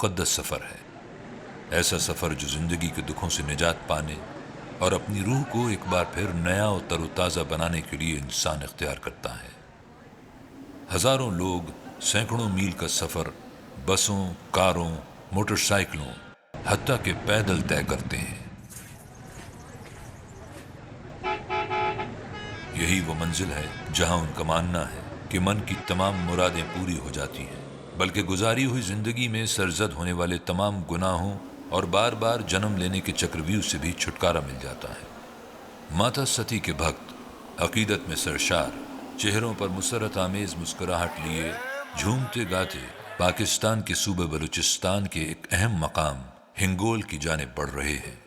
मुकद्दस सफ़र है। ऐसा सफ़र जो ज़िंदगी के दुखों से निजात पाने और अपनी रूह को एक बार फिर नया और तरोताज़ा बनाने के लिए इंसान इख्तियार करता है। हज़ारों लोग सैकड़ों मील का सफ़र बसों, कारों, मोटरसाइकिलों, हत्ता के पैदल तय करते हैं। यही वो मंजिल है जहां उनका मानना है कि मन की तमाम मुरादें पूरी हो जाती हैं, बल्कि गुजारी हुई जिंदगी में सरजद होने वाले तमाम गुनाहों और बार बार जन्म लेने के चक्रव्यूह से भी छुटकारा मिल जाता है। माता सती के भक्त अकीदत में सरशार, चेहरों पर मुसरत आमेज मुस्कुराहट लिए झूमते गाते पाकिस्तान के सूबे बलूचिस्तान के एक अहम मकाम हिंगोल की जानिब बढ़ रहे हैं।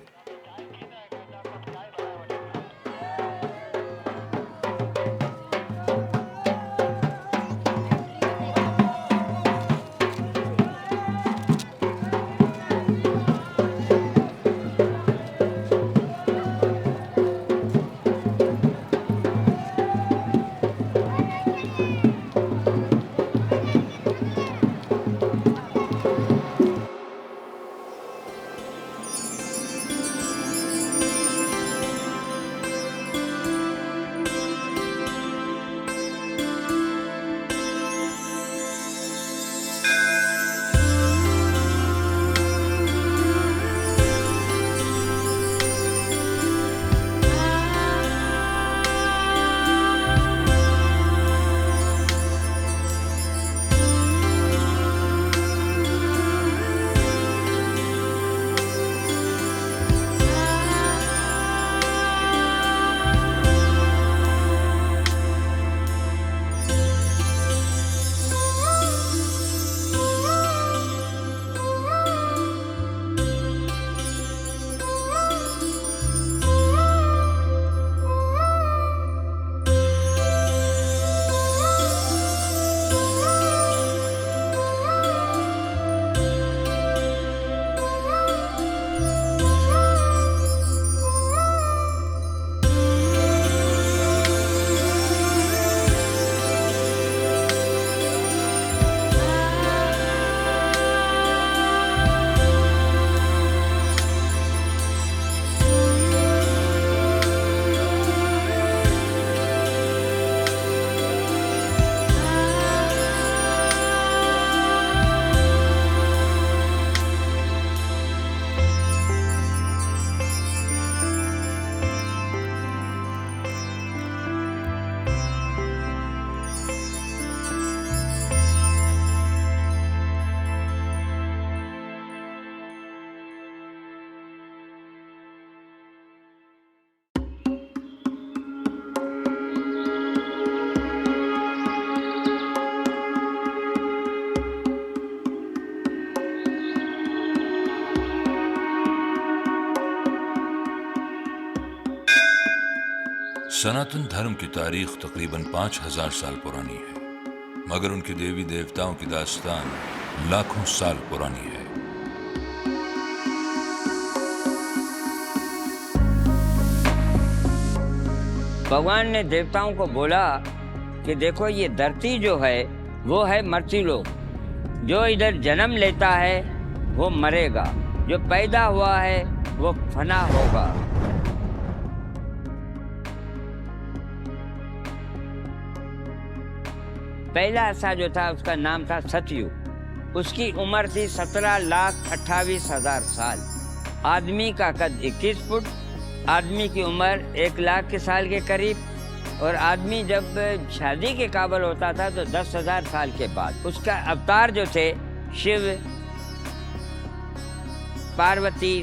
सनातन धर्म की तारीख तकरीबन 5000 साल पुरानी है, मगर उनके देवी देवताओं की दास्तान लाखों साल पुरानी है। भगवान ने देवताओं को बोला कि देखो ये धरती जो है वो है मर्तीलोक, जो इधर जन्म लेता है वो मरेगा, जो पैदा हुआ है वो फना होगा। पहला ऐसा जो था उसका नाम था सतयुग। उसकी उम्र थी 17,28,000 साल। आदमी का कद 21 फुट, आदमी की उम्र 1,00,000 के साल के करीब। और आदमी जब शादी के काबिल होता था तो 10,000 साल के बाद। उसका अवतार जो थे शिव, पार्वती,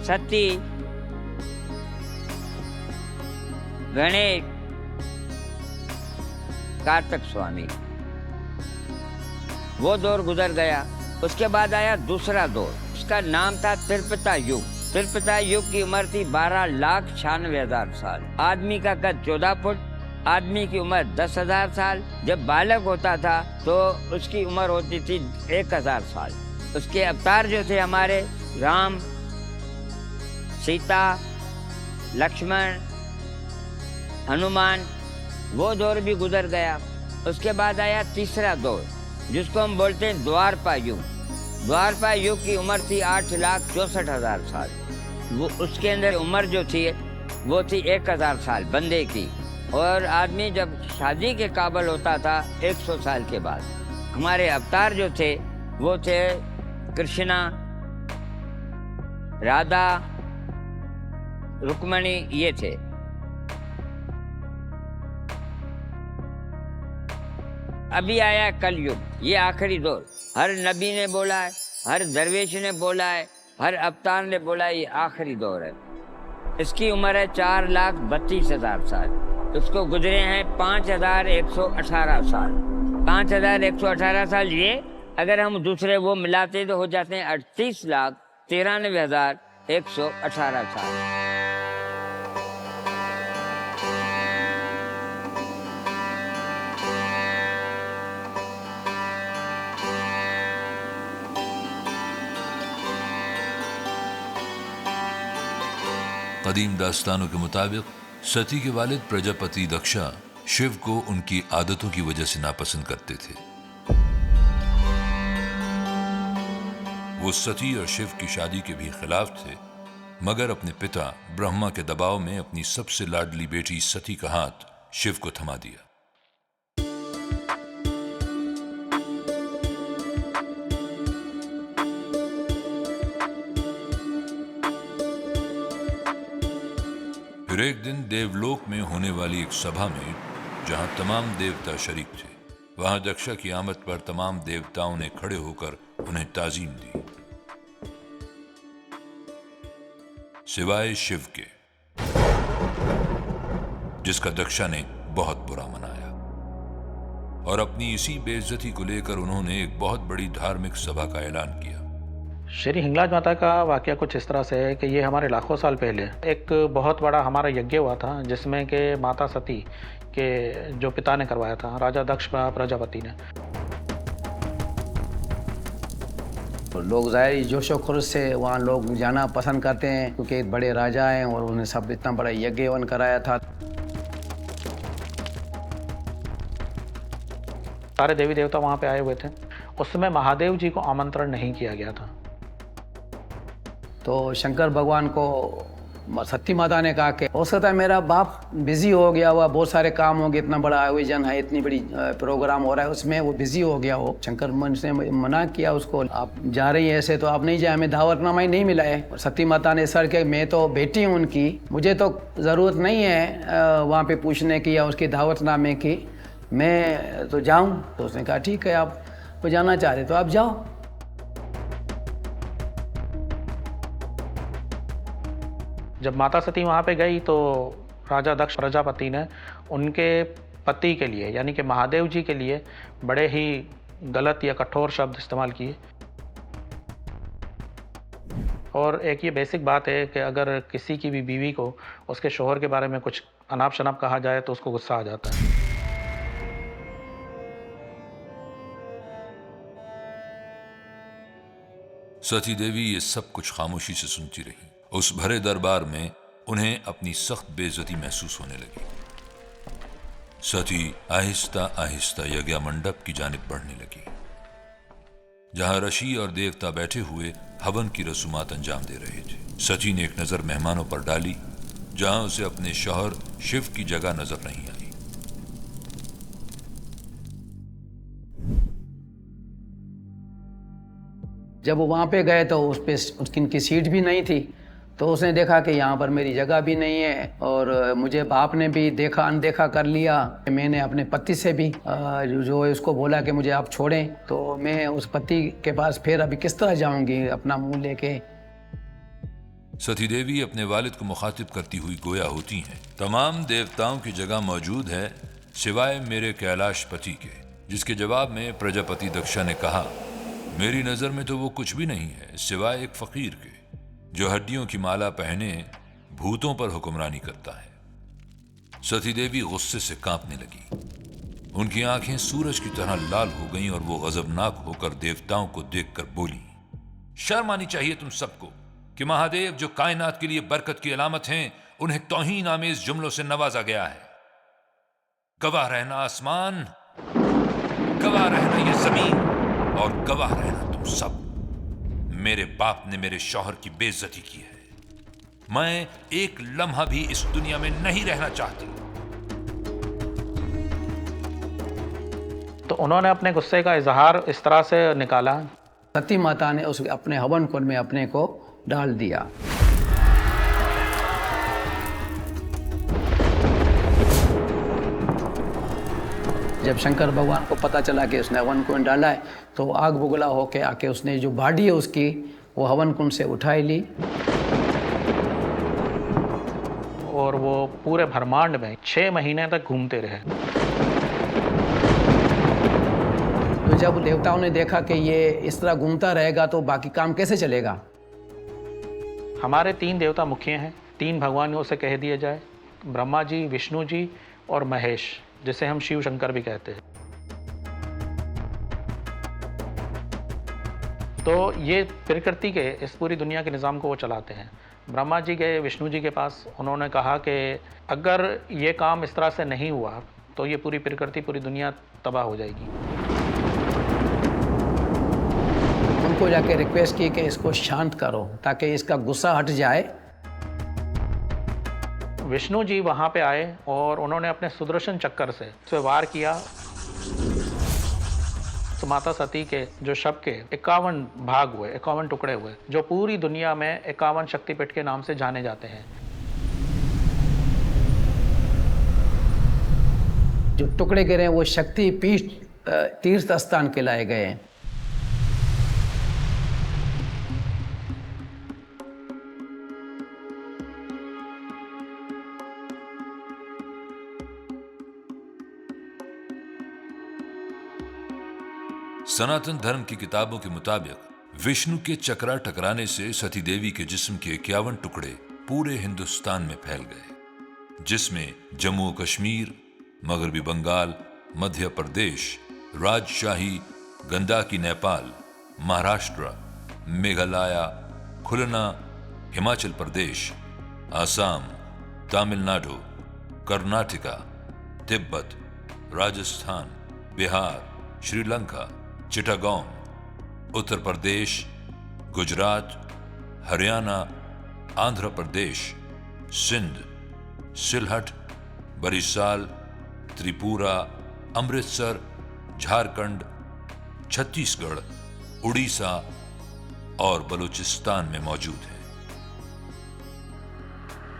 सती, गणेश, कार्तिक स्वामी। वो दौर गुजर गया। उसके बाद आया दूसरा दौर, उसका नाम था त्रेता युग। त्रेता युग की उम्र थी 12,96,000 साल। आदमी का कद 14 फुट, आदमी की उम्र 10,000 साल। जब बालक होता था तो उसकी उम्र होती थी 1,000 साल। उसके अवतार जो थे हमारे राम, सीता, लक्ष्मण, हनुमान। वो दौर भी गुजर गया। उसके बाद आया तीसरा दौर। जिसको हम बोलते हैं द्वारपा युग। द्वारपा युग की उम्र थी 8,64,000 साल। वो उसके अंदर उम्र जो थी वो थी 1,000 साल बंदे की, और आदमी जब शादी के काबिल होता था 100 साल के बाद। हमारे अवतार जो थे वो थे कृष्णा, राधा, रुक्मणी, ये थे। अभी आया कलयुग, ये आखिरी दौर। हर नबी ने बोला है, हर दरवेश ने बोला है, हर अवतार ने बोला है, ये आखिरी दौर है। इसकी उम्र है 4,32,000 साल। उसको गुजरे हैं 5,118 साल। 5,118 साल ये अगर हम दूसरे वो मिलाते तो हो जाते हैं 38,93,118 साल। कदीम दास्तानों के मुताबिक सती के वालिद प्रजापति दक्षा शिव को उनकी आदतों की वजह से नापसंद करते थे। वो सती और शिव की शादी के भी खिलाफ थे, मगर अपने पिता ब्रह्मा के दबाव में अपनी सबसे लाडली बेटी सती का हाथ शिव को थमा दिया। फिर एक दिन देवलोक में होने वाली एक सभा में, जहां तमाम देवता शरीक थे, वहां दक्षा की आमद पर तमाम देवताओं ने खड़े होकर उन्हें ताजीम दी, सिवाय शिव के, जिसका दक्षा ने बहुत बुरा मनाया। और अपनी इसी बेइज्जती को लेकर उन्होंने एक बहुत बड़ी धार्मिक सभा का ऐलान किया। श्री हिंगलाज माता का वाकया कुछ इस तरह से है कि ये हमारे लाखों साल पहले एक बहुत बड़ा हमारा यज्ञ हुआ था, जिसमें कि माता सती के जो पिता ने करवाया था, राजा दक्ष प्रजापति ने। तो लोग ज़ाहिर जोशो खरोश से वहाँ लोग जाना पसंद करते हैं, क्योंकि एक बड़े राजा हैं और उन्हें सब इतना बड़ा यज्ञ वन कराया था। सारे देवी देवता वहाँ पे आए हुए थे। उसमें महादेव जी को आमंत्रण नहीं किया गया था। तो शंकर भगवान को सती माता ने कहा कि हो सकता है मेरा बाप बिजी हो गया हुआ, बहुत सारे काम हो गए, इतना बड़ा आयोजन है, इतनी बड़ी प्रोग्राम हो रहा है, उसमें वो बिजी हो गया हो। शंकर मन से मना किया उसको, आप जा रही हैं ऐसे तो आप नहीं जाए, हमें दावतनामा ही नहीं मिला है। और सती माता ने सर के मैं तो बेटी हूँ उनकी, मुझे तो ज़रूरत नहीं है वहाँ पे पूछने की या उसकी दावतनामे की, मैं तो जाऊँ। तो उसने कहा ठीक है, आप वो जाना चाह रहे तो आप जाओ। जब माता सती वहाँ पे गई तो राजा दक्ष प्रजापति ने उनके पति के लिए यानी कि महादेव जी के लिए बड़े ही गलत या कठोर शब्द इस्तेमाल किए। और एक ये बेसिक बात है कि अगर किसी की भी बीवी को उसके शोहर के बारे में कुछ अनाप शनाप कहा जाए तो उसको गुस्सा आ जाता है। सती देवी ये सब कुछ खामोशी से सुनती रही। उस भरे दरबार में उन्हें अपनी सख्त बेइज्जती महसूस होने लगी। सती आहिस्ता आहिस्ता यज्ञ मंडप की जानिब बढ़ने लगी, जहां ऋषि और देवता बैठे हुए हवन की रसूमात अंजाम दे रहे थे। सती ने एक नजर मेहमानों पर डाली, जहां उसे अपने शौहर शिव की जगह नजर नहीं आई। जब वो वहाँ पे गए तो उस पर उनकी सीट भी नहीं थी, तो उसने देखा कि यहाँ पर मेरी जगह भी नहीं है और मुझे बाप ने भी देखा अनदेखा कर लिया। मैंने अपने पति से भी जो है उसको बोला कि मुझे आप छोड़ें, तो मैं उस पति के पास फिर अभी किस तरह जाऊंगी अपना मुंह लेके। सती देवी अपने वालिद को मुखातिब करती हुई गोया होती हैं, तमाम देवताओं की जगह मौजूद है सिवाय मेरे कैलाश पति के। जिसके जवाब में प्रजापति दक्षा ने कहा, मेरी नजर में तो वो कुछ भी नहीं है सिवाय एक फकीर के, जो हड्डियों की माला पहने भूतों पर हुक्मरानी करता है। सती देवी गुस्से से कांपने लगी। उनकी आंखें सूरज की तरह लाल हो गईं और वो गजबनाक होकर देवताओं को देखकर बोली, शर्म आनी चाहिए तुम सबको कि महादेव जो कायनात के लिए बरकत की अलामत हैं, उन्हें तौहीन आमेज जुमलों से नवाजा गया है। गवाह रहना आसमान गवाह रहना ये जमीन और गवाह रहना तुम सब। मेरे बाप ने मेरे शौहर की बेइज्जती की है। मैं एक लम्हा भी इस दुनिया में नहीं रहना चाहती। तो उन्होंने अपने गुस्से का इजहार इस तरह से निकाला। सती माता ने उस अपने हवन कुंड में अपने को डाल दिया। जब शंकर भगवान को पता चला कि उसने हवन कुंड डाला है तो आग बुगला होके आके उसने जो बॉडी है उसकी वो हवन कुंड से उठाई ली और वो पूरे ब्रह्मांड में 6 महीने तक घूमते रहे। तो जब देवताओं ने देखा कि ये इस तरह घूमता रहेगा तो बाकी काम कैसे चलेगा। हमारे 3 देवता मुख्य हैं, 3 भगवानों से कह दिए जाए, ब्रह्मा जी, विष्णु जी और महेश, जिसे हम शिव शंकर भी कहते हैं। तो ये प्रकृति के इस पूरी दुनिया के निज़ाम को वो चलाते हैं। ब्रह्मा जी गए विष्णु जी के पास, उन्होंने कहा कि अगर ये काम इस तरह से नहीं हुआ तो ये पूरी प्रकृति, पूरी दुनिया तबाह हो जाएगी। उनको जाके रिक्वेस्ट की कि इसको शांत करो ताकि इसका गुस्सा हट जाए। विष्णु जी वहाँ पे आए और उन्होंने अपने सुदर्शन चक्कर से उस पे वार किया। तो माता सती के जो शव के 51 भाग हुए, 51 टुकड़े हुए, जो पूरी दुनिया में 51 शक्तिपीठ के नाम से जाने जाते हैं। जो टुकड़े गिरे हैं वो शक्तिपीठ तीर्थ स्थान कहलाए गए हैं। सनातन धर्म की किताबों के मुताबिक विष्णु के चक्रा टकराने से सती देवी के जिस्म के 51 टुकड़े पूरे हिंदुस्तान में फैल गए, जिसमें जम्मू कश्मीर, मगरबी बंगाल, मध्य प्रदेश, राजशाही गंडाकी नेपाल, महाराष्ट्र, मेघालय, खुलना हिमाचल प्रदेश, आसाम, तमिलनाडु, कर्नाटका, तिब्बत, राजस्थान, बिहार, श्रीलंका, चिटागोंग, उत्तर प्रदेश, गुजरात, हरियाणा, आंध्र प्रदेश, सिंध, सिलहट, बरिसाल, त्रिपुरा, अमृतसर, झारखंड, छत्तीसगढ़, उड़ीसा और बलूचिस्तान में मौजूद है,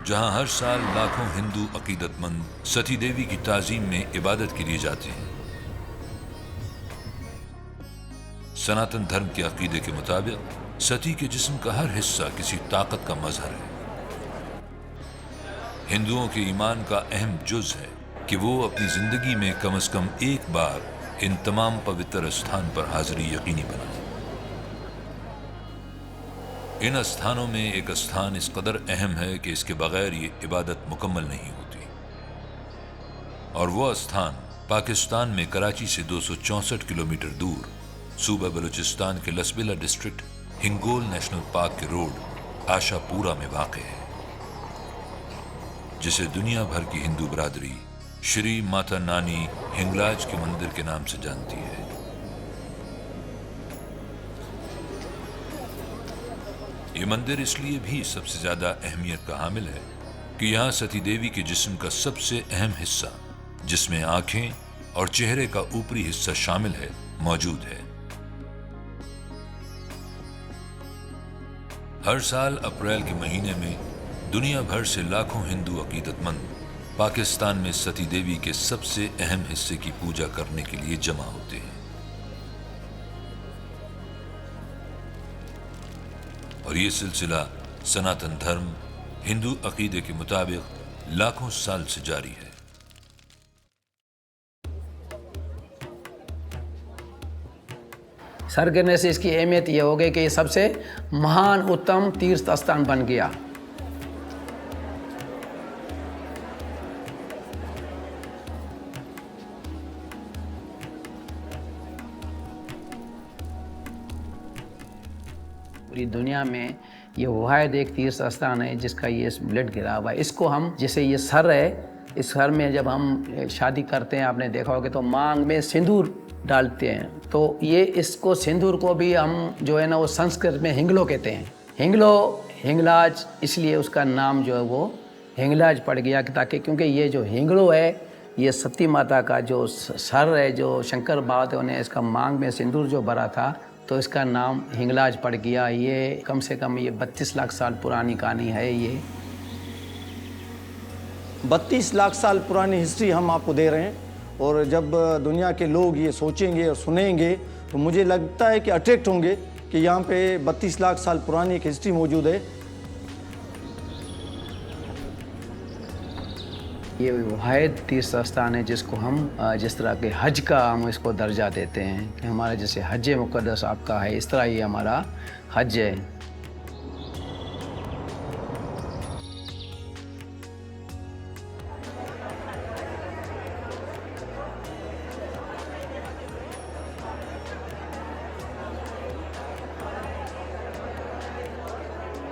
जहां हर साल लाखों हिंदू अकीदतमंद सती देवी की ताजीम में इबादत के लिए जाते हैं। सनातन धर्म के अकीदे के मुताबिक सती के जिस्म का हर हिस्सा किसी ताकत का मजहर है। हिंदुओं के ईमान का अहम जुज है कि वो अपनी जिंदगी में कम से कम एक बार इन तमाम पवित्र स्थान पर हाजिरी यकीनी बनाए। इन स्थानों में एक स्थान इस कदर अहम है कि इसके बगैर ये इबादत मुकम्मल नहीं होती, और वो स्थान पाकिस्तान में कराची से 264 किलोमीटर दूर सूबा बलूचिस्तान के लसबिला डिस्ट्रिक्ट हिंगोल नेशनल पार्क के रोड आशापुरा में वाक़ है, जिसे दुनिया भर की हिंदू बरादरी श्री माता नानी हिंगलाज के मंदिर के नाम से जानती है। ये मंदिर इसलिए भी सबसे ज्यादा अहमियत का हामिल है कि यहाँ सती देवी के जिस्म का सबसे अहम हिस्सा, जिसमें आंखें और चेहरे का ऊपरी हिस्सा शामिल है, मौजूद है। हर साल अप्रैल के महीने में दुनिया भर से लाखों हिंदू अकीदतमंद पाकिस्तान में सती देवी के सबसे अहम हिस्से की पूजा करने के लिए जमा होते हैं, और ये सिलसिला सनातन धर्म हिंदू अकीदे के मुताबिक लाखों साल से जारी है। सर गिरने से इसकी अहमियत यह हो गई कि ये सबसे महान उत्तम तीर्थ स्थान बन गया। पूरी दुनिया में ये वाहिद एक तीर्थ स्थान है जिसका ये ब्लड गिरा हुआ है। इसको हम, जैसे ये सर है, इस सर में जब हम शादी करते हैं, आपने देखा होगा तो मांग में सिंदूर डालते हैं। तो ये इसको सिंदूर को भी हम जो है ना वो संस्कृत में हिंगलो कहते हैं। हिंगलो, हिंगलाज, इसलिए उसका नाम जो है वो हिंगलाज पड़ गया कि ताकि, क्योंकि ये जो हिंगलो है ये सती माता का जो सर है, जो शंकर महादेव ने इसका मांग में सिंदूर जो भरा था तो इसका नाम हिंगलाज पड़ गया। ये कम से कम ये 32 लाख साल पुरानी कहानी है। ये 32 लाख साल पुरानी हिस्ट्री हम आपको दे रहे हैं, और जब दुनिया के लोग ये सोचेंगे और सुनेंगे तो मुझे लगता है कि अट्रैक्ट होंगे कि यहाँ पे 32 लाख साल पुरानी एक हिस्ट्री मौजूद है। ये वाहिद तीर्थ स्थान है जिसको हम जिस तरह के हज का हम इसको दर्जा देते हैं कि हमारा जैसे हज मुक़द्दस आपका है, इस तरह ये हमारा हज है।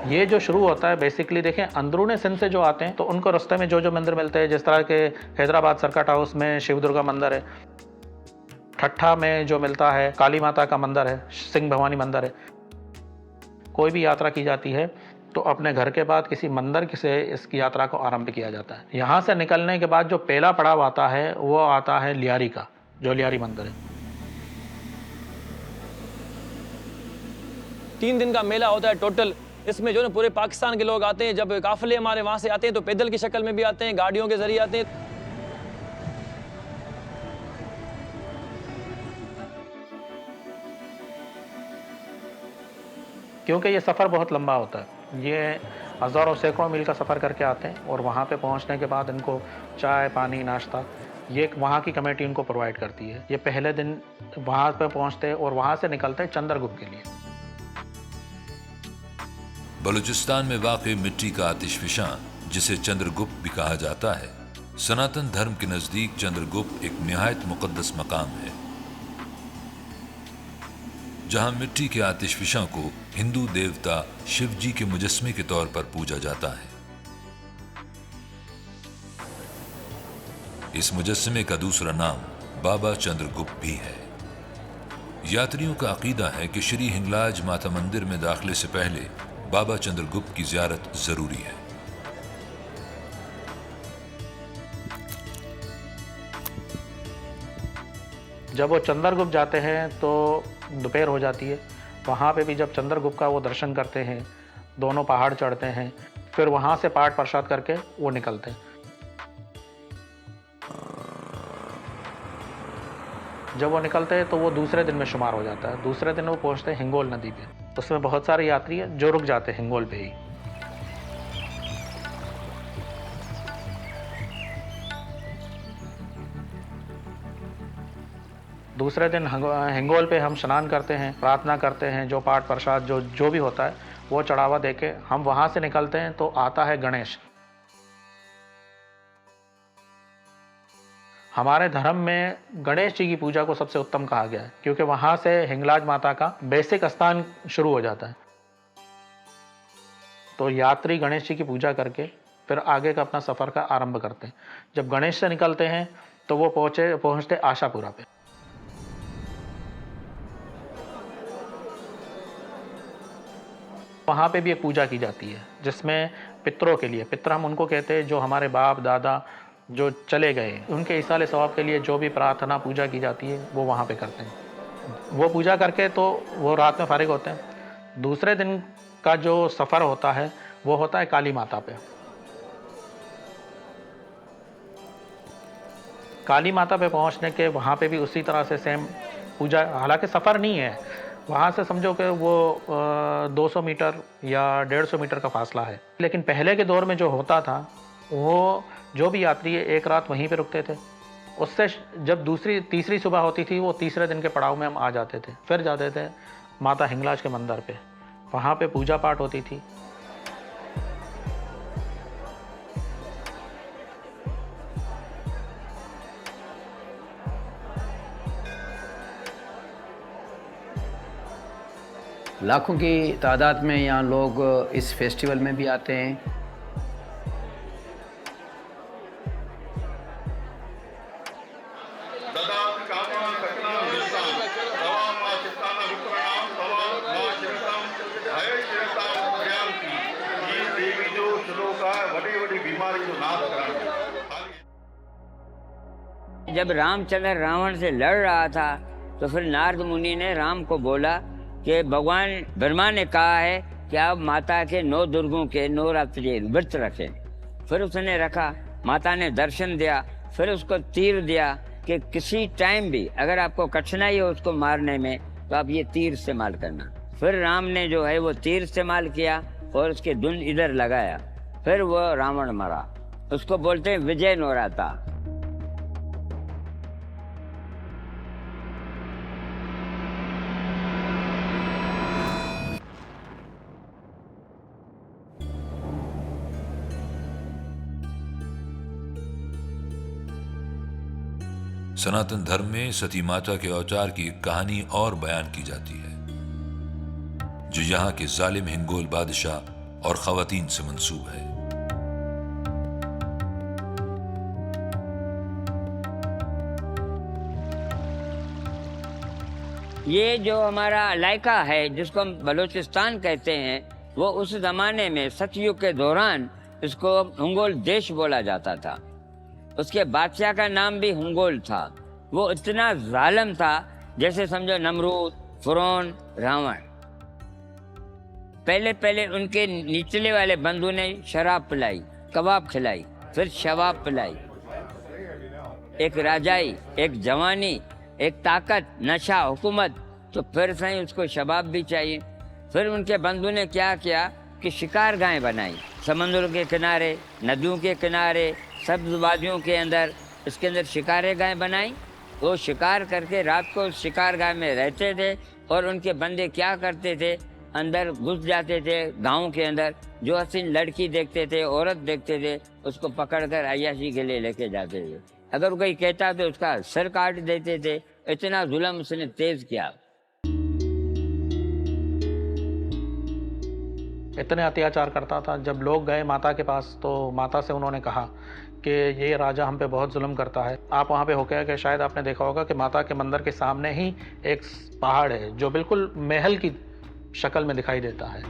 ये जो शुरू होता है बेसिकली देखें, अंदरूनी सिंध से जो आते हैं तो उनको रास्ते में जो जो मंदिर मिलते हैं, जिस तरह के हैदराबाद सर्किट हाउस में शिव दुर्गा मंदिर है, ठट्ठा में जो मिलता है काली माता का मंदिर है, सिंह भवानी मंदिर है। कोई भी यात्रा की जाती है तो अपने घर के बाद किसी मंदिर से इसकी यात्रा को आरंभ किया जाता है। यहाँ से निकलने के बाद जो पहला पड़ाव आता है वो आता है लियारी का, जो लियारी मंदिर है। 3 दिन का मेला होता है टोटल। इसमें जो है पूरे पाकिस्तान के लोग आते हैं। जब काफिले हमारे वहाँ से आते हैं तो पैदल की शक्ल में भी आते हैं, गाड़ियों के जरिए आते हैं। क्योंकि ये सफ़र बहुत लंबा होता है, ये हज़ारों सैकड़ों मील का सफ़र करके आते हैं और वहाँ पे पहुँचने के बाद इनको चाय पानी नाश्ता ये वहाँ की कमेटी उनको प्रोवाइड करती है। ये पहले दिन वहाँ पे पहुँचते हैं और वहाँ से निकलते हैं चंद्रगुप्त के लिए। बलूचिस्तान में वाक़ मिट्टी का आतिशफिशां, जिसे चंद्रगुप्त भी कहा जाता है, सनातन धर्म के नज़दीक चंद्रगुप्त एक निहायत मुक़द्दस मकाम है, जहां मिट्टी के आतिशफिशां को हिंदू देवता शिव जी के मुजस्मे के तौर पर पूजा जाता है। इस मुजस्मे का दूसरा नाम बाबा चंद्रगुप्त भी है। यात्रियों का अकीदा है कि श्री हिंगलाज माता मंदिर में दाखिले से पहले बाबा चंद्रगुप्त की ज़ियारत जरूरी है। जब वो चंद्रगुप्त जाते हैं तो दोपहर हो जाती है। वहाँ पे भी जब चंद्रगुप्त का वो दर्शन करते हैं, दोनों पहाड़ चढ़ते हैं, फिर वहाँ से पाठ प्रसाद करके वो निकलते हैं। जब वो निकलते हैं तो वो दूसरे दिन में शुमार हो जाता है। दूसरे दिन वो पहुँचते हैं हिंगोल नदी पे। उसमें बहुत सारे यात्री हैं जो रुक जाते हैं हिंगोल पे ही। दूसरे दिन हिंगोल पे हम स्नान करते हैं, प्रार्थना करते हैं, जो पाठ प्रसाद जो भी होता है वो चढ़ावा देके हम वहाँ से निकलते हैं। तो आता है गणेश। हमारे धर्म में गणेश जी की पूजा को सबसे उत्तम कहा गया है, क्योंकि वहाँ से हिंगलाज माता का बेसिक स्थान शुरू हो जाता है। तो यात्री गणेश जी की पूजा करके फिर आगे का अपना सफ़र का आरंभ करते हैं। जब गणेश से निकलते हैं तो वो पहुँचते आशापुरा पे। वहाँ पे भी एक पूजा की जाती है जिसमें पितरों के लिए, पितर हम उनको कहते हैं जो हमारे बाप दादा जो चले गए, उनके इसाले सवाब के लिए जो भी प्रार्थना पूजा की जाती है वो वहाँ पे करते हैं। वो पूजा करके तो वो रात में फारिग होते हैं। दूसरे दिन का जो सफ़र होता है वो होता है काली माता पे। काली माता पे पहुँचने के वहाँ पे भी उसी तरह से सेम पूजा, हालांकि सफ़र नहीं है, वहाँ से समझो कि वो 200 मीटर या 150 मीटर का फासला है। लेकिन पहले के दौर में जो होता था वो जो भी यात्री एक रात वहीं पे रुकते थे। उससे जब दूसरी तीसरी सुबह होती थी वो तीसरे दिन के पड़ाव में हम आ जाते थे। फिर जाते थे माता हिंगलाज के मंदिर पे, वहाँ पे पूजा पाठ होती थी। लाखों की तादाद में यहाँ लोग इस फेस्टिवल में भी आते हैं। जब रामचंद्र रावण से लड़ रहा था तो फिर नारद मुनि ने राम को बोला कि भगवान ब्रह्मा ने कहा है कि आप माता के 9 दुर्गों के 9 रात्रि व्रत रखें। फिर उसने रखा, माता ने दर्शन दिया, फिर उसको तीर दिया कि किसी टाइम भी अगर आपको कठिनाई हो उसको मारने में तो आप ये तीर इस्तेमाल करना। फिर राम ने जो है वो तीर इस्तेमाल किया और उसके धुन इधर लगाया, फिर वो रावण मरा। उसको बोलते हैं विजय नौराता। सनातन धर्म में सती माता के अवतार की एक कहानी और बयान की जाती है जो यहाँ के जालिम हिंगोल बादशाह और खवातीन से मंसूब है। ये जो हमारा इलाका है जिसको हम बलूचिस्तान कहते हैं, वो उस जमाने में सतयुग के दौरान इसको हिंगोल देश बोला जाता था। उसके बादशाह का नाम भी हिंगोल था। वो इतना जालिम था जैसे समझो नमरूद, फिरौन, रावण। पहले उनके निचले वाले बंधु ने शराब पिलाई, कबाब खिलाई, फिर शवाब पिलाई। एक राजाई, एक जवानी, एक ताकत, नशा, हुकूमत, तो फिर सही उसको शबाब भी चाहिए। फिर उनके बंधु ने क्या किया कि शिकार गाहें बनाई, समंदरों के किनारे, नदियों के किनारे, सब्ज वादियों के अंदर, इसके अंदर शिकारे गाहें बनाई। वो शिकार करके रात को शिकार गाह में रहते थे और उनके बंदे क्या करते थे, अंदर घुस जाते थे गाँव के अंदर। जो हसीन लड़की देखते थे, औरत देखते थे, उसको पकड़कर अय्याशी के लिए लेके जाते थे। अगर कोई कहता तो उसका सर काट देते थे। इतना जुल्म उसने तेज किया। इतने अत्याचार करता था। जब लोग गए माता के पास तो माता से उन्होंने कहा कि ये राजा हम पे बहुत जुल्म करता है। आप वहाँ पे होके कि शायद आपने देखा होगा कि माता के मंदिर के सामने ही एक पहाड़ है जो बिल्कुल महल की शक्ल में दिखाई देता है।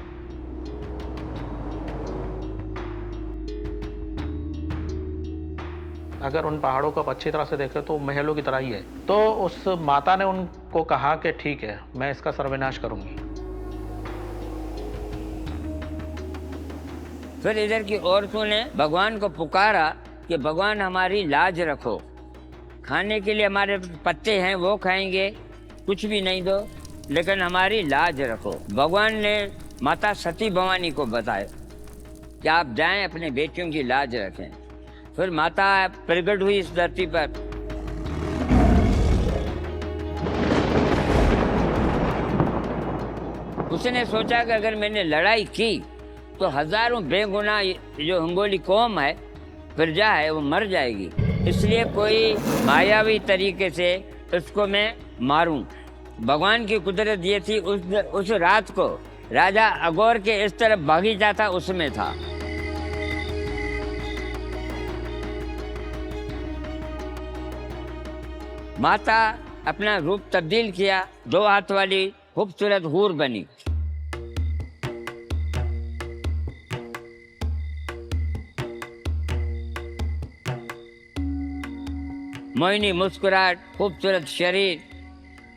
अगर उन पहाड़ों को आप अच्छी तरह से देखें तो महलों की तरह ही है। तो उस माता ने उनको कहा कि ठीक है, मैं इसका सर्वनाश करूंगी। फिर इधर की औरतों ने भगवान को पुकारा कि भगवान हमारी लाज रखो, खाने के लिए हमारे पत्ते हैं वो खाएंगे, कुछ भी नहीं दो, लेकिन हमारी लाज रखो। भगवान ने माता सती भवानी को बताया कि आप जाएं अपने बेटियों की लाज रखें। फिर माता प्रकट हुई इस धरती पर। उसने सोचा कि अगर मैंने लड़ाई की तो हजारों बेगुनाह जो हिंगोली कौम है, प्रजा है, वो मर जाएगी। इसलिए कोई मायावी तरीके से उसको मैं मारूं। भगवान की कुदरत ये थी, उस रात को राजा अगौर के इस तरफ बगीचा था, उसमें था। माता अपना रूप तब्दील किया, 2 हाथ वाली खूबसूरत हूर बनी। मोहिनी मुस्कुराहट, खूबसूरत शरीर,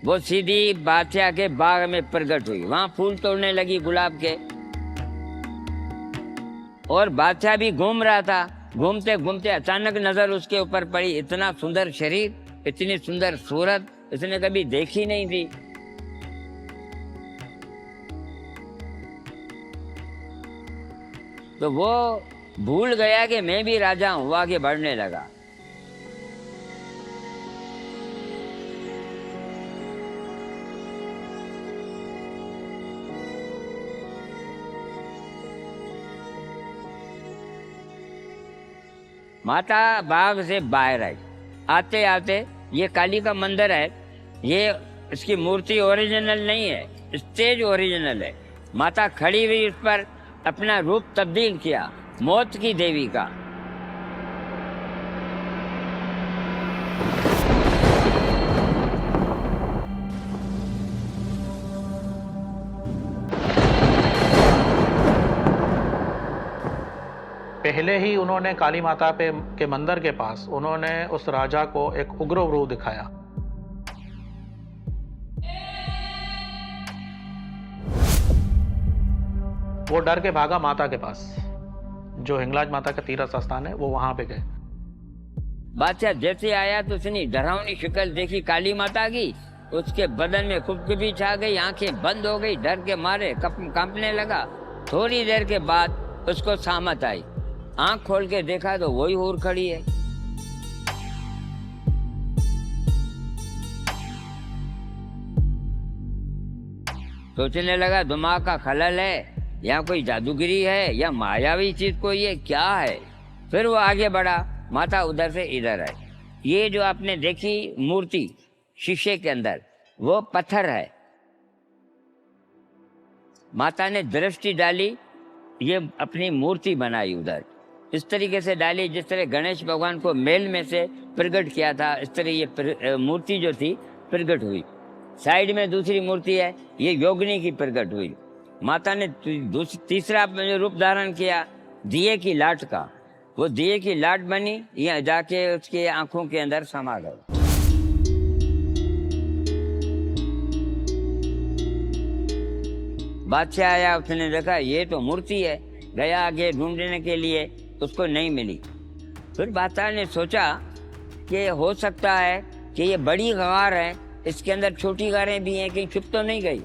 वो सीधी बादशाह के बाग में प्रकट हुई। वहां फूल तोड़ने लगी गुलाब के, और बादशाह भी घूम रहा था। घूमते घूमते अचानक नजर उसके ऊपर पड़ी। इतना सुंदर शरीर, इतनी सुंदर सूरत इसने कभी देखी नहीं थी। तो वो भूल गया कि मैं भी राजा हूं, आगे बढ़ने लगा। माता बाग से बाहर आई। आते आते ये काली का मंदिर है, ये इसकी मूर्ति ओरिजिनल नहीं है, स्टेज ओरिजिनल है। माता खड़ी हुई, उस पर अपना रूप तब्दील किया मौत की देवी का। पहले ही उन्होंने काली माता पे के मंदिर के पास उन्होंने उस राजा को एक उग्र रूप दिखाया। वो डर के भागा माता के पास, जो हिंगलाज माता का तीर्थ स्थान है, वो वहां पे गए। बादशाह जैसे आया तो उसने डरावनी शक्ल देखी काली माता की, उसके बदन में खुशबू छा गई, आंखें बंद हो गई, डर के मारे कांपने लगा। थोड़ी देर के बाद उसको सामत आई, आंख खोल के देखा तो वही हूर खड़ी है। सोचने लगा दिमाग का खलल है या कोई जादूगिरी है या मायावी चीज कोई है, क्या है। फिर वो आगे बढ़ा, माता उधर से इधर आई। ये जो आपने देखी मूर्ति शीशे के अंदर, वो पत्थर है। माता ने दृष्टि डाली, ये अपनी मूर्ति बनाई उधर, इस तरीके से डाली जिस तरह गणेश भगवान को मेल में से प्रकट किया था, इस तरह ये मूर्ति जो थी प्रकट हुई। साइड में दूसरी मूर्ति है, ये योगिनी की प्रकट हुई। माता ने तीसरा रूप धारण किया दिए की लाट का, वो दिए की लाट बनी, यहाँ जाके उसके आंखों के अंदर समा गए। बादशाह आया, उसने देखा ये तो मूर्ति है, गया आगे ढूंढने के लिए, उसको नहीं मिली। फिर बादशाह ने सोचा कि हो सकता है कि ये बड़ी गार है, इसके अंदर छोटी गारें भी हैं, कहीं छुप तो नहीं गई।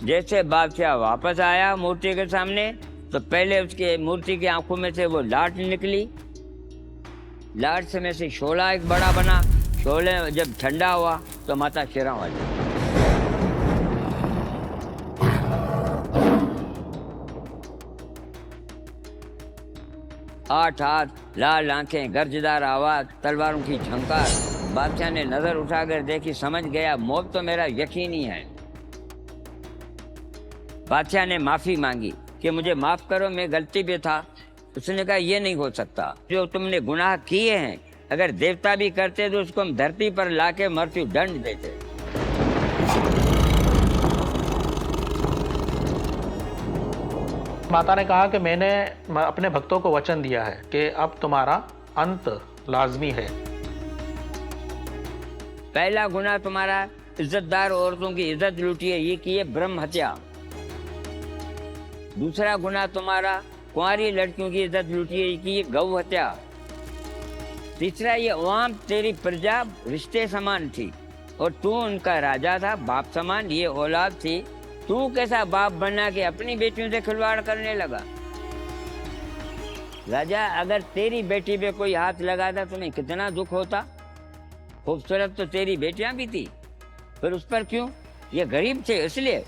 जैसे बादशाह वापस आया मूर्ति के सामने, तो पहले उसके मूर्ति की आंखों में से वो लाट निकली, लाट से में से शोला एक बड़ा बना। शोले जब ठंडा हुआ तो माता शेरा वाली। आठ हाथ, लाल आंखें, गर्जदार आवाज, तलवारों की झंकार। बादशाह ने नजर उठाकर देखी, समझ गया मौत तो मेरा यकीनी है। बादशाह ने माफी मांगी कि मुझे माफ करो, मैं गलती पे था। उसने कहा ये नहीं हो सकता, जो तुमने गुनाह किए हैं अगर देवता भी करते तो उसको हम धरती पर लाके मृत्यु दंड देते। माता ने कहा कि मैंने अपने भक्तों को वचन दिया है कि अब तुम्हारा अंत लाजमी है। पहला गुनाह तुम्हारा इज्जतदार औरतों की इज्जत लूटी है, ये की है ब्रह्म हत्या। दूसरा गुनाह तुम्हारा कुंवारी लड़कियों की इज्जत लूटी है, ये की है गौ हत्या। तीसरा ये अवाम तेरी प्रजा रिश्ते समान थी और तू उनका राजा था, बाप समान, ये औलाद थी। तू कैसा बाप बना के अपनी बेटियों से खिलवाड़ करने लगा। राजा, अगर तेरी बेटी पे कोई हाथ लगाता तुम्हें कितना दुख होता। खूबसूरत तो तेरी बेटियां भी थी, फिर उस पर क्यों? ये गरीब थे इसलिए।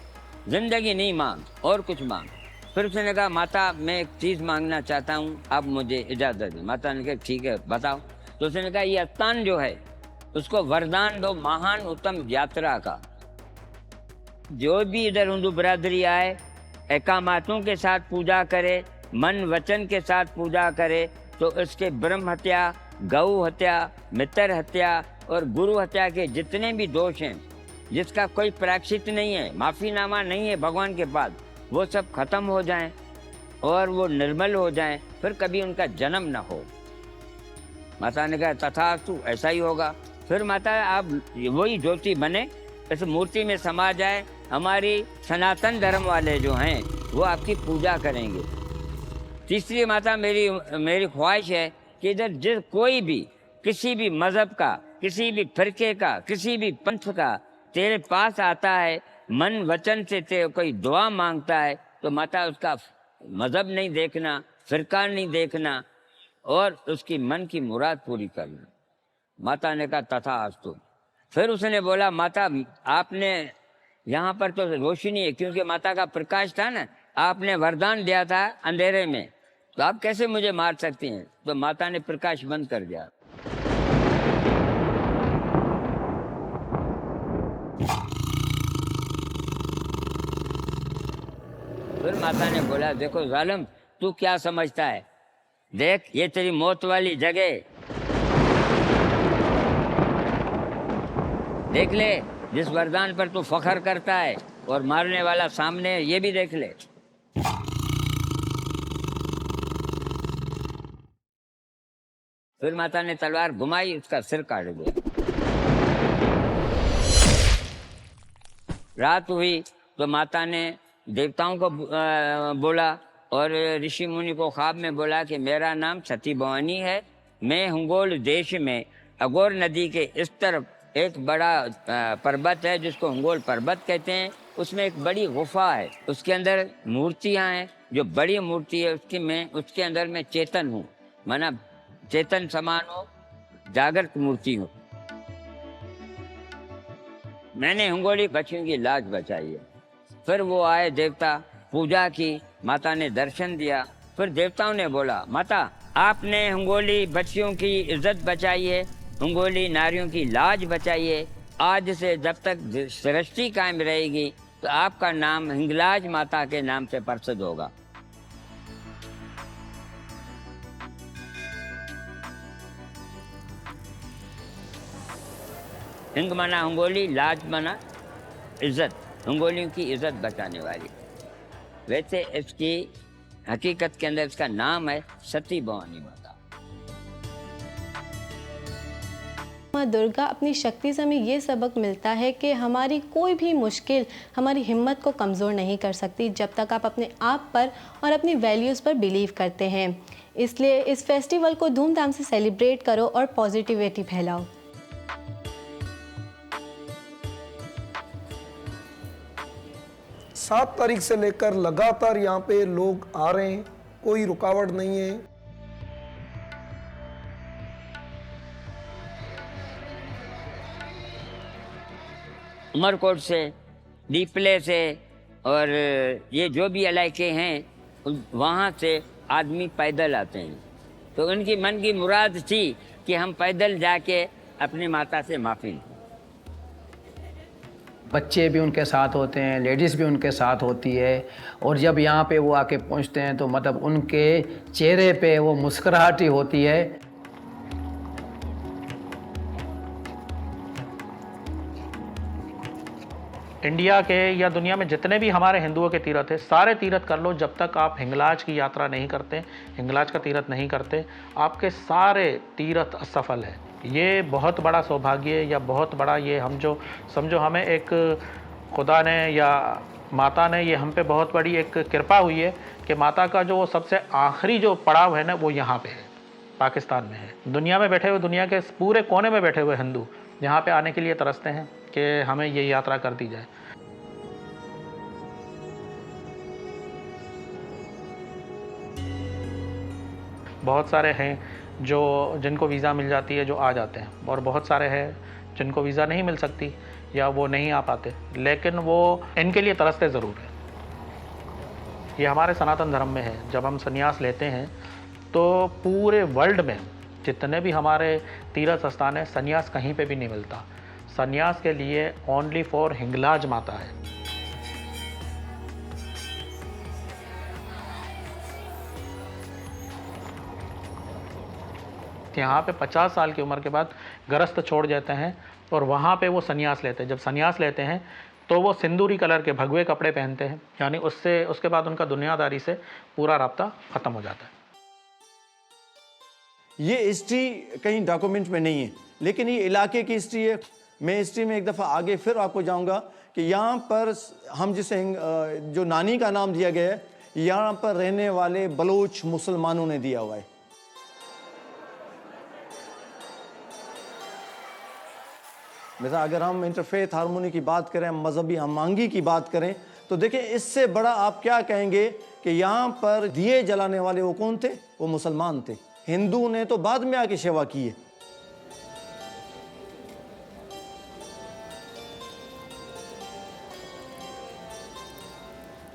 जिंदगी नहीं मांग और कुछ मांग। फिर उसने कहा माता मैं एक चीज मांगना चाहता हूँ, आप मुझे इजाजत दें। माता ने कहा ठीक है बताओ। तो उसने कहा ये स्थान जो है उसको वरदान दो महान उत्तम यात्रा का। जो भी इधर हिंदू बरादरी आए एकामातों के साथ पूजा करे, मन वचन के साथ पूजा करे, तो इसके ब्रह्म हत्या, गौ हत्या, मित्र हत्या और गुरु हत्या के जितने भी दोष हैं, जिसका कोई प्रायश्चित नहीं है, माफीनामा नहीं है भगवान के पास, वो सब खत्म हो जाएं और वो निर्मल हो जाएं, फिर कभी उनका जन्म न हो। माता ने कहा तथास्तु, ऐसा ही होगा। फिर माता आप वही ज्योति बने, इस मूर्ति में समा जाए, हमारी सनातन धर्म वाले जो हैं वो आपकी पूजा करेंगे। तीसरी माता मेरी ख्वाहिश है कि इधर जिस कोई भी किसी भी मजहब का, किसी भी फिरके का, किसी भी पंथ का तेरे पास आता है, मन वचन से तेरे कोई दुआ मांगता है, तो माता उसका मजहब नहीं देखना, फिरका नहीं देखना और उसकी मन की मुराद पूरी करना। माता ने कहा तथास्तु। फिर उसने बोला माता आपने यहाँ पर तो रोशनी है, क्योंकि माता का प्रकाश था ना, आपने वरदान दिया था अंधेरे में, तो आप कैसे मुझे मार सकती हैं? तो माता ने प्रकाश बंद कर दिया। फिर माता ने बोला देखो जालिम, तू क्या समझता है, देख ये तेरी मौत वाली जगह, देख ले जिस वरदान पर तू फख्र करता है और मारने वाला सामने है, ये भी देख ले। फिर माता ने तलवार घुमाई, उसका सिर काट दिया। रात हुई तो माता ने देवताओं को बोला और ऋषि मुनि को ख्वाब में बोला कि मेरा नाम सती भवानी है, मैं हंगोल देश में अघोर नदी के इस तरफ एक बड़ा पर्वत है जिसको हंगोल पर्वत कहते हैं, उसमें एक बड़ी गुफा है, उसके अंदर मूर्तियां हैं, जो बड़ी मूर्ति है उसके अंदर मैं चेतन हूँ, माना चेतन समान हो, जागृत मूर्ति हूँ। मैंने हंगोली बच्चियों की लाज बचाई है। फिर वो आए देवता, पूजा की, माता ने दर्शन दिया। फिर देवताओं ने बोला, माता आपने हंगोली बच्चियों की इज्जत बचाई है, हंगोली नारियों की लाज बचाई है, आज से जब तक सृष्टि कायम रहेगी तो आपका नाम हिंगलाज माता के नाम से प्रसिद्ध होगा। हिंग माना हंगोली, लाज माना इज्जत, हंगोलियों की इज्जत बचाने वाली। वैसे इसकी हकीकत के अंदर इसका नाम है सती भवानी माता। माँ दुर्गा अपनी शक्ति से हमें ये सबक मिलता है कि हमारी कोई भी मुश्किल हमारी हिम्मत को कमज़ोर नहीं कर सकती जब तक आप अपने आप पर और अपनी वैल्यूज़ पर बिलीव करते हैं। इसलिए इस फेस्टिवल को धूमधाम से सेलिब्रेट करो और पॉजिटिविटी फैलाओ। 7 तारीख से लेकर लगातार यहाँ पे लोग आ रहे हैं, कोई रुकावट नहीं है। उमरकोट से, दीपले से और ये जो भी इलाके हैं वहाँ से आदमी पैदल आते हैं, तो उनकी मन की मुराद थी कि हम पैदल जाके अपनी माता से माफ़ी लें। बच्चे भी उनके साथ होते हैं, लेडीज़ भी उनके साथ होती है, और जब यहाँ पे वो आके पहुँचते हैं तो मतलब उनके चेहरे पे वो मुस्कुराहट ही होती है। इंडिया के या दुनिया में जितने भी हमारे हिंदुओं के तीर्थ है, सारे तीर्थ कर लो, जब तक आप हिंगलाज की यात्रा नहीं करते, हिंगलाज का तीर्थ नहीं करते, आपके सारे तीर्थ असफल है। ये बहुत बड़ा सौभाग्य या बहुत बड़ा, ये हम जो समझो हमें एक खुदा ने या माता ने, ये हम पे बहुत बड़ी एक कृपा हुई है कि माता का जो सबसे आखिरी जो पड़ाव है ना, वो यहाँ पे है, पाकिस्तान में है। दुनिया में बैठे हुए, दुनिया के पूरे कोने में बैठे हुए हिंदू यहाँ पे आने के लिए तरसते हैं कि हमें ये यात्रा कर दी जाए। बहुत सारे हैं जो जिनको वीज़ा मिल जाती है, जो आ जाते हैं, और बहुत सारे हैं जिनको वीज़ा नहीं मिल सकती या वो नहीं आ पाते, लेकिन वो इनके लिए तरसते ज़रूर है। ये हमारे सनातन धर्म में है। जब हम संन्यास लेते हैं तो पूरे वर्ल्ड में जितने भी हमारे तीर्थ स्थान है, संन्यास कहीं पे भी नहीं मिलता। संन्यास के लिए ओनली फॉर हिंगलाज माता है। यहाँ पे 50 साल की उम्र के बाद गृहस्थ छोड़ जाते हैं और वहाँ पे वो संन्यास लेते हैं। जब संन्यास लेते हैं तो वो सिंदूरी कलर के भगवे कपड़े पहनते हैं, यानी उसके बाद उनका दुनियादारी से पूरा राब्ता ख़त्म हो जाता है। ये हिस्ट्री कहीं डॉक्यूमेंट में नहीं है, लेकिन ये इलाके की हिस्ट्री है। मैं हिस्ट्री में एक दफ़ा आगे फिर आपको जाऊंगा कि यहाँ पर हम जिसे जो नानी का नाम दिया गया है, यहाँ पर रहने वाले बलोच मुसलमानों ने दिया हुआ है। वैसा अगर हम इंटरफेथ हारमोनी की बात करें, मजहबी हमआहंगी की बात करें, तो देखिए इससे बड़ा आप क्या कहेंगे कि यहाँ पर दिए जलाने वाले वो कौन थे? वो मुसलमान थे। हिंदू ने तो बाद में आके सेवा की है।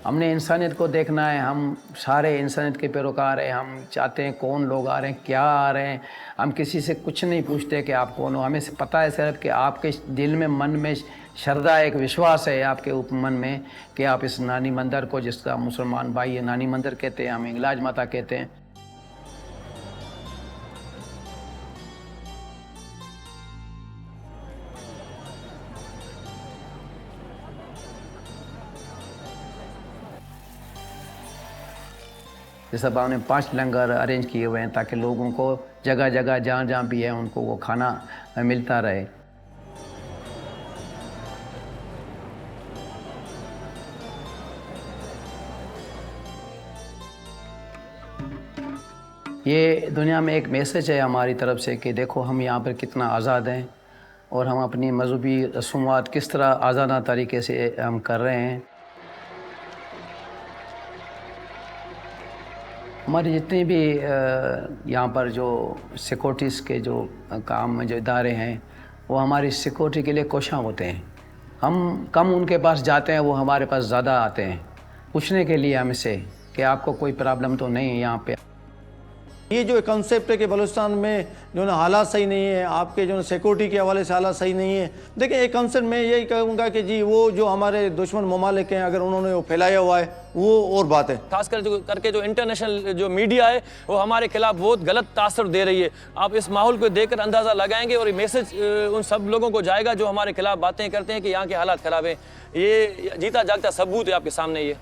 हमने इंसानियत को देखना है, हम सारे इंसानियत के पैरोकार हैं। हम चाहते हैं कौन लोग आ रहे हैं, क्या आ रहे हैं। हम किसी से कुछ नहीं पूछते कि आप कौन हो। हमें पता है सिर्फ कि आपके दिल में, मन में श्रद्धा, एक विश्वास है आपके मन में कि आप इस नानी मंदिर को, जिसका मुसलमान भाई है नानी मंदिर कहते हैं, हम हिंगलाज माता कहते हैं। जैसे अब हमने 5 लंगर अरेंज किए हुए हैं ताकि लोगों को जगह जगह जहाँ जहाँ भी है उनको वो खाना मिलता रहे। ये दुनिया में एक मैसेज है हमारी तरफ से कि देखो हम यहाँ पर कितना आज़ाद हैं और हम अपनी मजहबी रसूमात किस तरह आज़ादा तरीके से हम कर रहे हैं। हमारे जितने भी यहाँ पर जो सिक्योरिटीज़ के जो काम जो इदारे हैं वो हमारी सिक्योरिटी के लिए कोशां होते हैं। हम कम उनके पास जाते हैं, वो हमारे पास ज़्यादा आते हैं पूछने के लिए हमसे कि आपको कोई प्रॉब्लम तो नहीं है यहाँ पे। ये जो कॉन्सेप्ट है कि बलूचिस्तान में जो ना हालात सही नहीं है, आपके जो सिक्योरिटी के हवाले से हालात सही नहीं है, देखिए एक कॉन्सेप्ट मैं यही कहूँगा कि जी वो जो हमारे दुश्मन ममालिक हैं अगर उन्होंने वो फैलाया हुआ है वो और बात है। खासकर करके जो इंटरनेशनल जो मीडिया है वो हमारे खिलाफ बहुत गलत तासर दे रही है। आप इस माहौल को देखकर अंदाज़ा लगाएंगे और ये मैसेज उन सब लोगों को जाएगा जो हमारे खिलाफ बातें करते हैं कि यहाँ के हालात ख़राब हैं। ये जीता जागता सबूत है आपके सामने। ये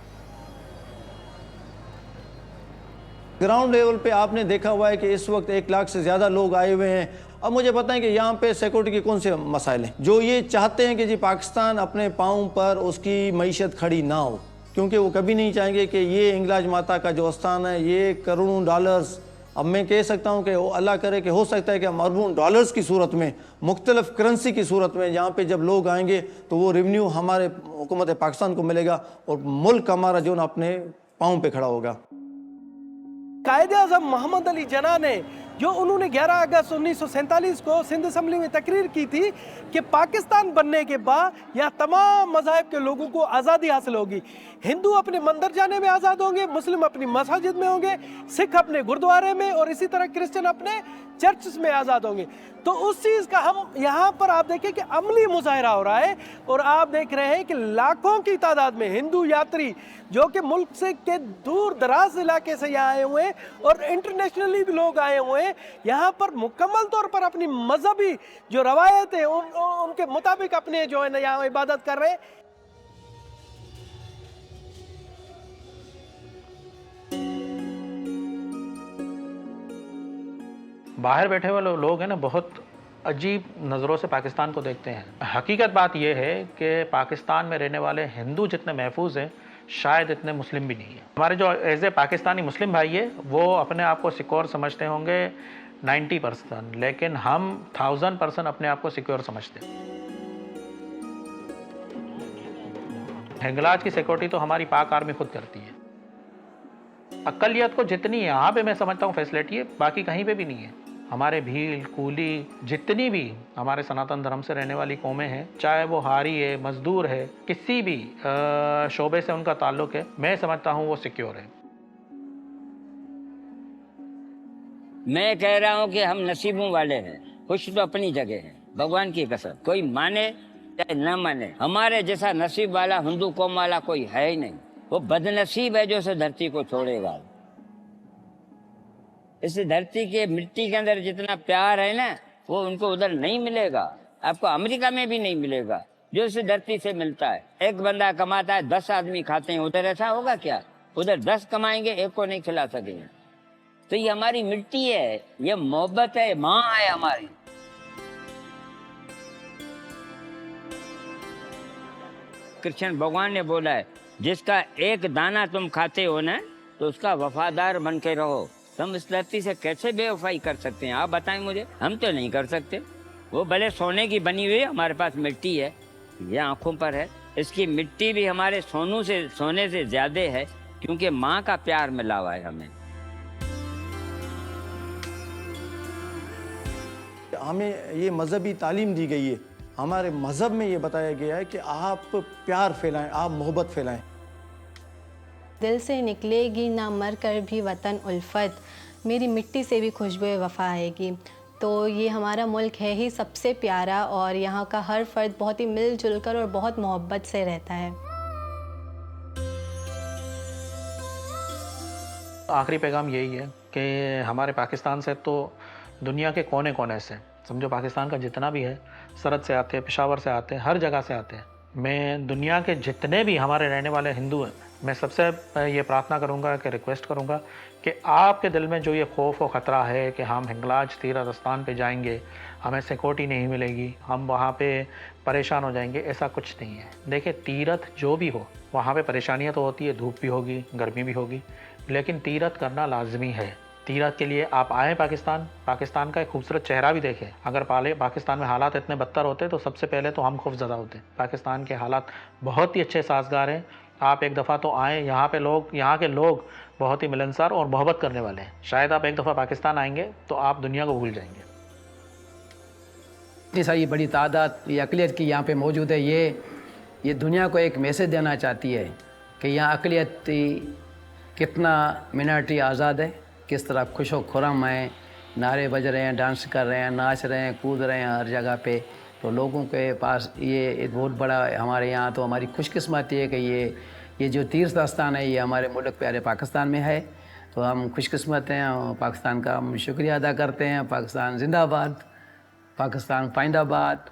ग्राउंड लेवल पे आपने देखा हुआ है कि इस वक्त 1 लाख से ज़्यादा लोग आए हुए हैं। अब मुझे बताएं कि यहाँ पे सिक्योरिटी के कौन से मसाइल हैं जो ये चाहते हैं कि जी पाकिस्तान अपने पाँव पर उसकी मईशत खड़ी ना हो, क्योंकि वो कभी नहीं चाहेंगे कि ये हिंगलाज माता का जो स्थान है ये करोड़ों डॉलर्स, अब मैं कह सकता हूँ कि अल्लाह करे कि हो सकता है कि हम अरबों डॉलर्स की सूरत में, मुख्तलिफ करेंसी की सूरत में यहाँ पे जब लोग आएंगे तो वो रेवेन्यू हमारे हुकूमत पाकिस्तान को मिलेगा और मुल्क हमारा जो ना अपने पाँव पे खड़ा होगा। कायदे-ए-आज़म मोहम्मद अली जिन्ना ने जो उन्होंने 11 अगस्त 1947 को सिंध असम्बली में तकरीर की थी कि पाकिस्तान बनने के बाद यहाँ तमाम मज़ाहिब के लोगों को आज़ादी हासिल होगी। हिंदू अपने मंदिर जाने में आज़ाद होंगे, मुस्लिम अपनी मस्जिद में होंगे, सिख अपने गुरुद्वारे में और इसी तरह क्रिश्चियन अपने चर्च में आज़ाद होंगे। तो उस चीज़ का हम यहाँ पर आप देखें कि अमली मुजाहरा हो रहा है और आप देख रहे हैं कि लाखों की तादाद में हिंदू यात्री जो कि मुल्क से के दूर दराज इलाके से यहाँ आए हुए हैं और इंटरनेशनली भी लोग आए हुए हैं, यहाँ पर मुकम्मल तौर पर अपनी मजहबी जो रवायत है उनके मुताबिक अपने जो है ना यहाँ इबादत कर रहे हैं। बाहर बैठे हुए लोग हैं ना बहुत अजीब नज़रों से पाकिस्तान को देखते हैं। हकीकत बात यह है कि पाकिस्तान में रहने वाले हिंदू जितने महफूज हैं शायद इतने मुस्लिम भी नहीं है। हमारे जो एज ए पाकिस्तानी मुस्लिम भाई है वो अपने आप को सिक्योर समझते होंगे 90%, लेकिन हम 1000% अपने आप को सिक्योर समझते हैं। हिंगलाज की सिक्योरिटी तो हमारी पाक आर्मी खुद करती है। अकलियत को जितनी यहाँ पे मैं समझता हूँ फैसिलिटी है बाकी कहीं पे भी नहीं है। हमारे भील, कूली, जितनी भी हमारे सनातन धर्म से रहने वाली कौमें हैं, चाहे वो हारी है, मजदूर है, किसी भी शोबे से उनका ताल्लुक है, मैं समझता हूँ वो सिक्योर है। मैं कह रहा हूँ कि हम नसीबों वाले हैं, खुश तो अपनी जगह है, भगवान की कसम। कोई माने चाहे न माने, हमारे जैसा नसीब वाला हिंदू कौम वाला कोई है ही नहीं। वो बदनसीब है जो इस धरती को छोड़ेगा। इस धरती के मिट्टी के अंदर जितना प्यार है ना वो उनको उधर नहीं मिलेगा, आपको अमेरिका में भी नहीं मिलेगा जो इस धरती से मिलता है। एक बंदा कमाता है 10 आदमी खाते हैं, उधर ऐसा होगा क्या? उधर 10 कमाएंगे, एक को नहीं खिला सकेंगे। तो ये हमारी मिट्टी है, ये मोहब्बत है, माँ है हमारी। कृष्ण भगवान ने बोला है जिसका एक दाना तुम खाते हो ना तो उसका वफादार बन के रहो। तुम इस धरती से कैसे बेवफाई कर सकते हैं आप बताएं मुझे? हम तो नहीं कर सकते। वो भले सोने की बनी हुई, हमारे पास मिट्टी है, ये आंखों पर है। इसकी मिट्टी भी हमारे सोने से ज्यादा है क्योंकि माँ का प्यार मिला हुआ है हमें। हमें ये मजहबी तालीम दी गई है, हमारे मज़हब में ये बताया गया है कि आप प्यार फैलाएं, आप मोहब्बत फैलाएं। दिल से निकलेगी ना मर कर भी वतन उल्फत, मेरी मिट्टी से भी खुशबू वफ़ा आएगी। तो ये हमारा मुल्क है ही सबसे प्यारा और यहाँ का हर फर्द बहुत ही मिलजुल कर और बहुत मोहब्बत से रहता है। आखिरी पैगाम यही है कि हमारे पाकिस्तान से तो दुनिया के कोने कोने से, समझो पाकिस्तान का जितना भी है, सरहद से आते हैं, पेशावर से आते हैं, हर जगह से आते हैं। मैं दुनिया के जितने भी हमारे रहने वाले हिंदू हैं मैं सबसे ये प्रार्थना करूंगा कि रिक्वेस्ट करूंगा कि आपके दिल में जो ये खौफ और ख़तरा है कि हम हिंगलाज तीर्थ स्थान पे जाएंगे, हमें सिक्योरिटी नहीं मिलेगी, हम वहाँ पे परेशान हो जाएंगे, ऐसा कुछ नहीं है। देखिए, तीर्थ जो भी हो वहाँ पे परेशानियाँ तो होती है, धूप भी होगी, गर्मी भी होगी, लेकिन तीर्थ करना लाजमी है। तीर्थ के लिए आप आएँ पाकिस्तान का एक खूबसूरत चेहरा भी देखें। अगर पाकिस्तान में हालात इतने बदतर होते तो सबसे पहले तो हम खौफज़दा होते। पाकिस्तान के हालात बहुत ही अच्छे साजगार हैं। आप एक दफ़ा तो आएँ, यहाँ के लोग बहुत ही मिलनसार और मोहब्बत करने वाले हैं। शायद आप एक दफ़ा पाकिस्तान आएंगे तो आप दुनिया को भूल जाएंगे। इतनी सारी बड़ी तादाद ये अक़लियत की यहाँ पे मौजूद है, ये दुनिया को एक मैसेज देना चाहती है कि यहाँ अक़लियत कितना मिनॉरिटी आज़ाद है, किस तरह खुश व खुर्रम है, नारे बज रहे हैं, डांस कर रहे हैं, नाच रहे हैं, कूद रहे हैं हर जगह पे। तो लोगों के पास ये एक बहुत बड़ा हमारे यहाँ तो हमारी खुशकिस्मती है कि ये जो तीर्थ स्थान है ये हमारे मुल्क प्यारे पाकिस्तान में है। तो हम खुशकिस्मत हैं और पाकिस्तान का हम शुक्रिया अदा करते हैं। पाकिस्तान जिंदाबाद, पाकिस्तान फाइंदाबाद।